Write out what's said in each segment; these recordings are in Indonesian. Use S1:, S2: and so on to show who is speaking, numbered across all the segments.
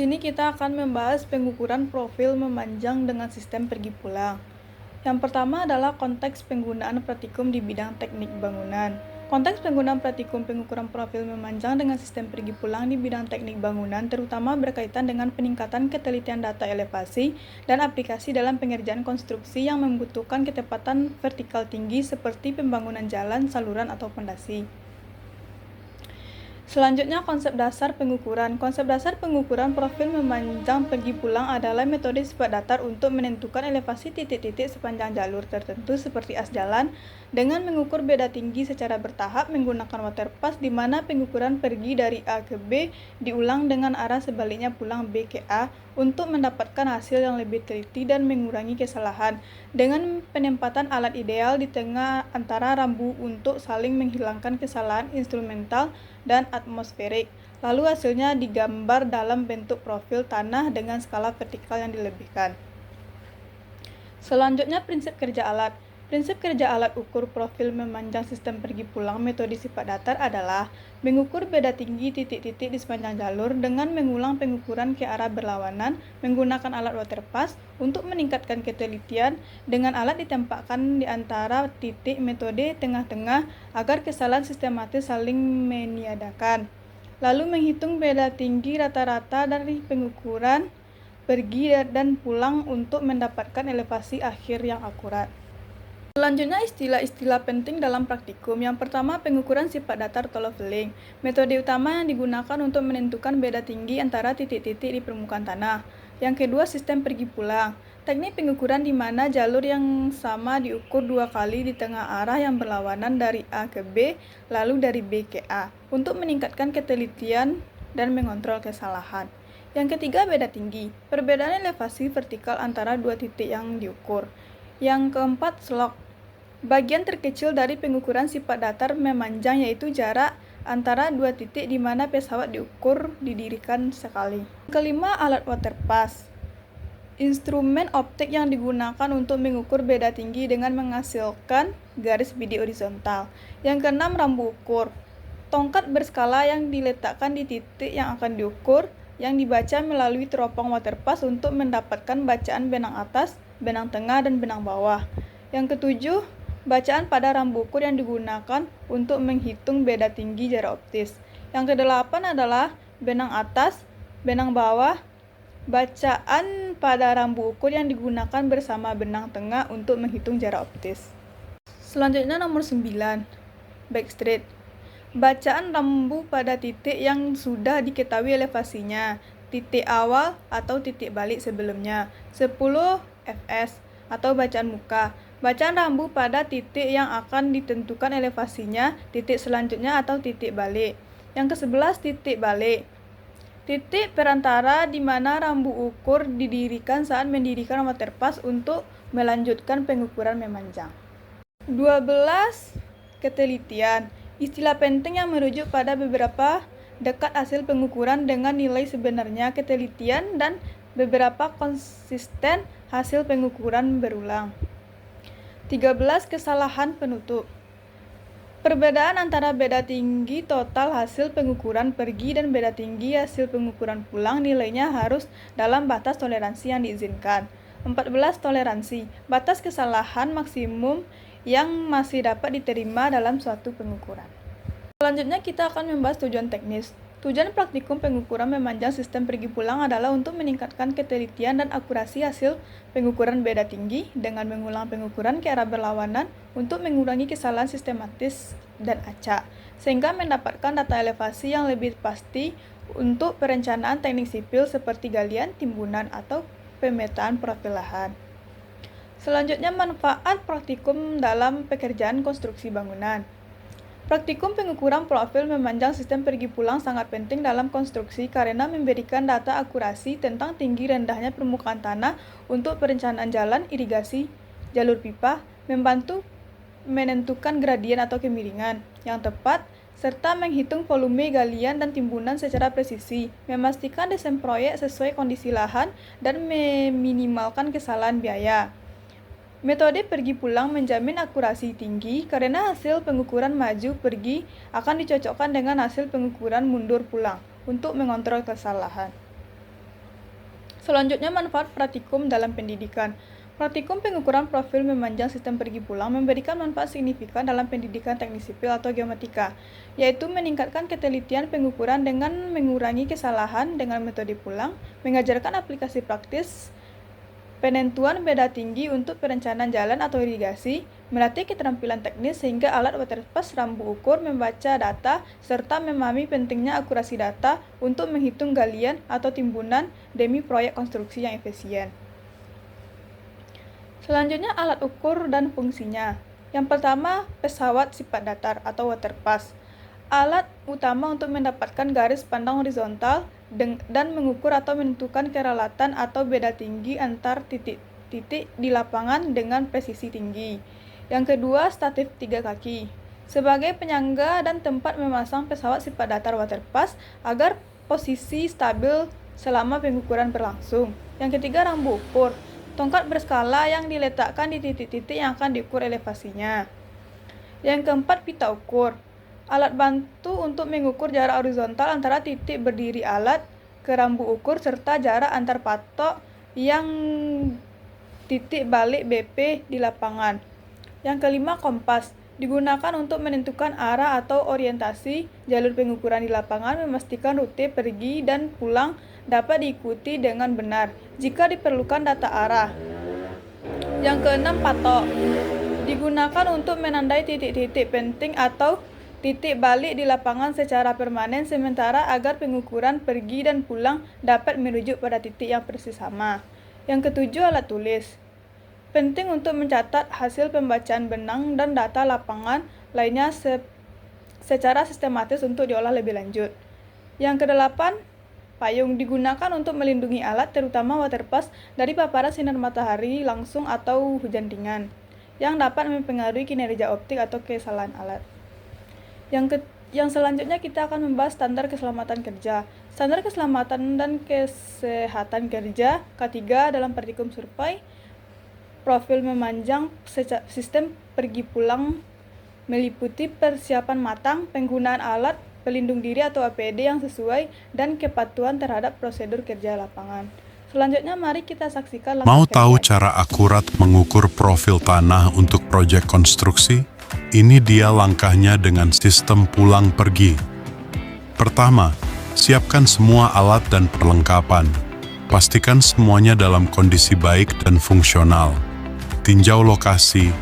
S1: sini kita akan membahas pengukuran profil memanjang dengan sistem pergi pulang. Yang pertama adalah konteks penggunaan praktikum di bidang teknik bangunan. Konteks penggunaan praktikum pengukuran profil memanjang dengan sistem pergi pulang di bidang teknik bangunan terutama berkaitan dengan peningkatan ketelitian data elevasi dan aplikasi dalam pengerjaan konstruksi yang membutuhkan ketepatan vertikal tinggi seperti pembangunan jalan, saluran, atau pondasi. Selanjutnya, konsep dasar pengukuran. Konsep dasar pengukuran profil memanjang pergi pulang adalah metode sifat datar untuk menentukan elevasi titik-titik sepanjang jalur tertentu seperti as jalan dengan mengukur beda tinggi secara bertahap menggunakan waterpass di mana pengukuran pergi dari A ke B diulang dengan arah sebaliknya pulang B ke A untuk mendapatkan hasil yang lebih teliti dan mengurangi kesalahan dengan penempatan alat ideal di tengah antara rambu untuk saling menghilangkan kesalahan instrumental dan atmosferik. Lalu hasilnya digambar dalam bentuk profil tanah dengan skala vertikal yang dilebihkan. Selanjutnya, prinsip kerja alat. Prinsip kerja alat ukur profil memanjang sistem pergi pulang metode sifat datar adalah mengukur beda tinggi titik-titik di sepanjang jalur dengan mengulang pengukuran ke arah berlawanan menggunakan alat waterpass untuk meningkatkan ketelitian dengan alat ditempatkan di antara titik metode tengah-tengah agar kesalahan sistematis saling meniadakan. Lalu menghitung beda tinggi rata-rata dari pengukuran pergi dan pulang untuk mendapatkan elevasi akhir yang akurat. Selanjutnya, istilah-istilah penting dalam praktikum. Yang pertama, pengukuran sifat datar atau leveling. Metode utama yang digunakan untuk menentukan beda tinggi antara titik-titik di permukaan tanah. Yang kedua, sistem pergi pulang. Teknik pengukuran di mana jalur yang sama diukur dua kali di tengah arah yang berlawanan dari A ke B, lalu dari B ke A, untuk meningkatkan ketelitian dan mengontrol kesalahan. Yang ketiga, beda tinggi. Perbedaan elevasi vertikal antara dua titik yang diukur. Yang keempat, slog. Bagian terkecil dari pengukuran sifat datar memanjang yaitu jarak antara dua titik di mana pesawat diukur didirikan sekali. Kelima, alat waterpass. Instrumen optik yang digunakan untuk mengukur beda tinggi dengan menghasilkan garis bidik horizontal. Yang keenam, rambu ukur. Tongkat berskala yang diletakkan di titik yang akan diukur yang dibaca melalui teropong waterpass untuk mendapatkan bacaan benang atas, benang tengah, dan benang bawah. Yang ketujuh, bacaan pada rambu ukur yang digunakan untuk menghitung beda tinggi jarak optis. Yang kedelapan adalah benang atas, benang bawah, bacaan pada rambu ukur yang digunakan bersama benang tengah untuk menghitung jarak optis. Selanjutnya nomor 9, backstreet. Bacaan rambu pada titik yang sudah diketahui elevasinya, titik awal atau titik balik sebelumnya, 10 fs atau bacaan muka. Bacaan rambu pada titik yang akan ditentukan elevasinya, titik selanjutnya atau titik balik. Yang ke-11, titik balik. Titik perantara di mana rambu ukur didirikan saat mendirikan waterpass untuk melanjutkan pengukuran memanjang. 12, ketelitian. Istilah penting yang merujuk pada beberapa dekat hasil pengukuran dengan nilai sebenarnya ketelitian dan beberapa konsisten hasil pengukuran berulang. 13, kesalahan penutup. Perbedaan antara beda tinggi total hasil pengukuran pergi dan beda tinggi hasil pengukuran pulang nilainya harus dalam batas toleransi yang diizinkan. 14, toleransi. Batas kesalahan maksimum yang masih dapat diterima dalam suatu pengukuran. Selanjutnya kita akan membahas tujuan teknis. Tujuan praktikum pengukuran memanjang sistem pergi pulang adalah untuk meningkatkan ketelitian dan akurasi hasil pengukuran beda tinggi dengan mengulang pengukuran ke arah berlawanan untuk mengurangi kesalahan sistematis dan acak, sehingga mendapatkan data elevasi yang lebih pasti untuk perencanaan teknik sipil seperti galian, timbunan, atau pemetaan profil lahan. Selanjutnya, manfaat praktikum dalam pekerjaan konstruksi bangunan. Praktikum pengukuran profil memanjang sistem pergi pulang sangat penting dalam konstruksi karena memberikan data akurasi tentang tinggi rendahnya permukaan tanah untuk perencanaan jalan, irigasi, jalur pipa, membantu menentukan gradien atau kemiringan yang tepat, serta menghitung volume galian dan timbunan secara presisi, memastikan desain proyek sesuai kondisi lahan, dan meminimalkan kesalahan biaya. Metode pergi pulang menjamin akurasi tinggi karena hasil pengukuran maju pergi akan dicocokkan dengan hasil pengukuran mundur pulang untuk mengontrol kesalahan. Selanjutnya, manfaat praktikum dalam pendidikan. Praktikum pengukuran profil memanjang sistem pergi pulang memberikan manfaat signifikan dalam pendidikan teknik sipil atau geomatika, yaitu meningkatkan ketelitian pengukuran dengan mengurangi kesalahan dengan metode pulang, mengajarkan aplikasi praktis, penentuan beda tinggi untuk perencanaan jalan atau irigasi, melatih keterampilan teknis sehingga alat waterpass rambu ukur membaca data, serta memahami pentingnya akurasi data untuk menghitung galian atau timbunan demi proyek konstruksi yang efisien. Selanjutnya, alat ukur dan fungsinya. Yang pertama, pesawat sifat datar atau waterpass. Alat utama untuk mendapatkan garis pandang horizontal dan mengukur atau menentukan kerelatan atau beda tinggi antar titik-titik di lapangan dengan presisi tinggi. Yang kedua, statif 3 kaki. Sebagai penyangga dan tempat memasang pesawat sifat datar waterpass agar posisi stabil selama pengukuran berlangsung. Yang ketiga, rambu ukur. Tongkat berskala yang diletakkan di titik-titik yang akan diukur elevasinya. Yang keempat, pita ukur. Alat bantu untuk mengukur jarak horizontal antara titik berdiri alat ke rambu ukur serta jarak antar patok yang titik balik BP di lapangan. Yang kelima, kompas. Digunakan untuk menentukan arah atau orientasi jalur pengukuran di lapangan, memastikan rute pergi dan pulang dapat diikuti dengan benar jika diperlukan data arah. Yang keenam, patok. Digunakan untuk menandai titik-titik penting atau titik balik di lapangan secara permanen sementara agar pengukuran pergi dan pulang dapat merujuk pada titik yang persis sama. Yang ketujuh, alat tulis. Penting untuk mencatat hasil pembacaan benang dan data lapangan lainnya secara sistematis untuk diolah lebih lanjut. Yang kedelapan, payung. Digunakan untuk melindungi alat, terutama waterpass, dari paparan sinar matahari langsung atau hujan ringan, yang dapat mempengaruhi kinerja optik atau kesalahan alat. Yang selanjutnya kita akan membahas standar keselamatan kerja. Standar keselamatan dan kesehatan kerja K3 dalam Praktikum Survei profil memanjang sistem pergi pulang meliputi persiapan matang, penggunaan alat pelindung diri atau APD yang sesuai, dan kepatuhan terhadap prosedur kerja lapangan. Selanjutnya mari kita saksikan langkah
S2: Mau tahu
S1: kerja.
S2: cara akurat mengukur profil tanah untuk proyek konstruksi? Ini dia langkahnya dengan sistem pulang pergi. Pertama, siapkan semua alat dan perlengkapan. Pastikan semuanya dalam kondisi baik dan fungsional. Tinjau lokasi,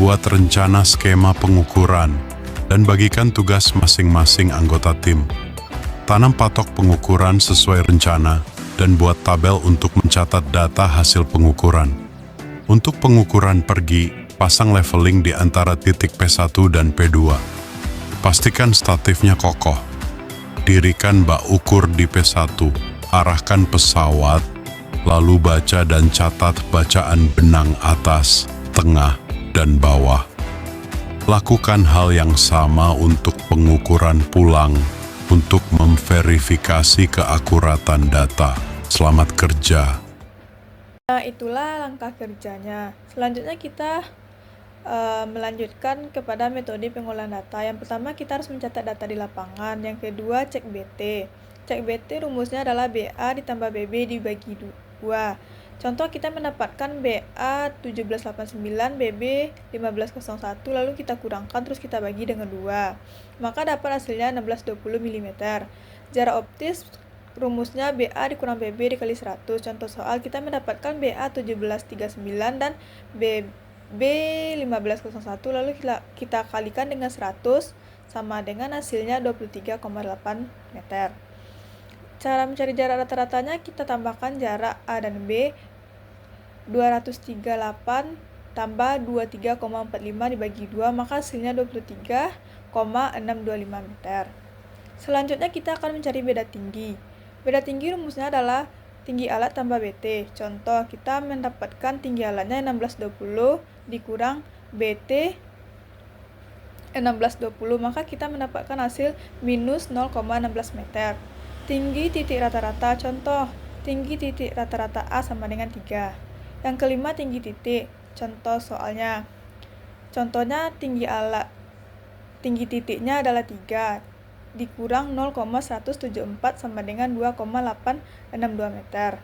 S2: buat rencana skema pengukuran, dan bagikan tugas masing-masing anggota tim. Tanam patok pengukuran sesuai rencana, dan buat tabel untuk mencatat data hasil pengukuran. Untuk pengukuran pergi, pasang leveling di antara titik P1 dan P2. Pastikan statifnya kokoh. Dirikan bak ukur di P1, arahkan pesawat, lalu baca dan catat bacaan benang atas, tengah, dan bawah. Lakukan hal yang sama untuk pengukuran pulang untuk memverifikasi keakuratan data. Selamat kerja.
S1: Nah, itulah langkah kerjanya. Selanjutnya kita melanjutkan kepada metode pengolahan data. Yang pertama, kita harus mencatat data di lapangan. Yang kedua, cek BT. Cek BT rumusnya adalah BA ditambah BB dibagi 2. Contoh, kita mendapatkan BA 1789, BB 1501, lalu kita kurangkan, terus kita bagi dengan 2. Maka dapat hasilnya 1620 mm. Jarak optis rumusnya BA dikurang BB dikali 100. Contoh soal, kita mendapatkan BA 1739 dan BB 1501, lalu kita kalikan dengan 100 sama dengan hasilnya 23,8 meter. Cara mencari jarak rata-ratanya, kita tambahkan jarak A dan B 238 tambah 23,45 dibagi 2, maka hasilnya 23,625 meter. Selanjutnya kita akan mencari beda tinggi. Beda tinggi rumusnya adalah tinggi alat tambah BT. Contoh, kita mendapatkan tinggi alatnya 1620 dikurang BT 1620, maka kita mendapatkan hasil minus 0,16 meter. Tinggi titik rata-rata. Contoh, tinggi titik rata-rata A sama dengan 3. Yang kelima, tinggi titik. Contoh soalnya. Contohnya tinggi titiknya adalah 3 dikurang 0,174 sama dengan 2,862 meter.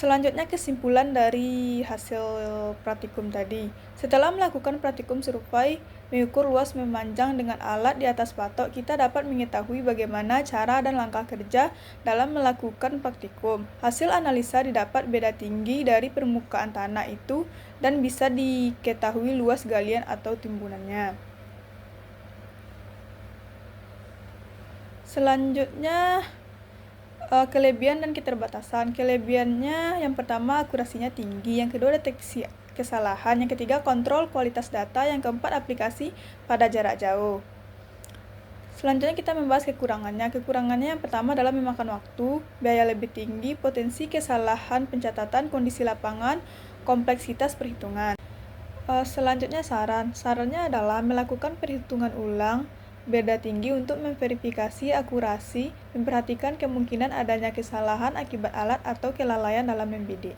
S1: Selanjutnya kesimpulan dari hasil praktikum tadi. Setelah melakukan praktikum survei mengukur luas memanjang dengan alat di atas patok, kita dapat mengetahui bagaimana cara dan langkah kerja dalam melakukan praktikum. Hasil analisa didapat beda tinggi dari permukaan tanah itu dan bisa diketahui luas galian atau timbunannya. Selanjutnya kelebihan dan keterbatasan. Kelebihannya yang pertama akurasinya tinggi, yang kedua deteksi kesalahan, yang ketiga kontrol kualitas data, yang keempat aplikasi pada jarak jauh. Selanjutnya kita membahas kekurangannya. Kekurangannya yang pertama adalah memakan waktu, biaya lebih tinggi, potensi kesalahan pencatatan, kondisi lapangan, kompleksitas perhitungan. Selanjutnya sarannya adalah melakukan perhitungan ulang beda tinggi untuk memverifikasi akurasi, memperhatikan kemungkinan adanya kesalahan akibat alat atau kelalaian dalam membidik.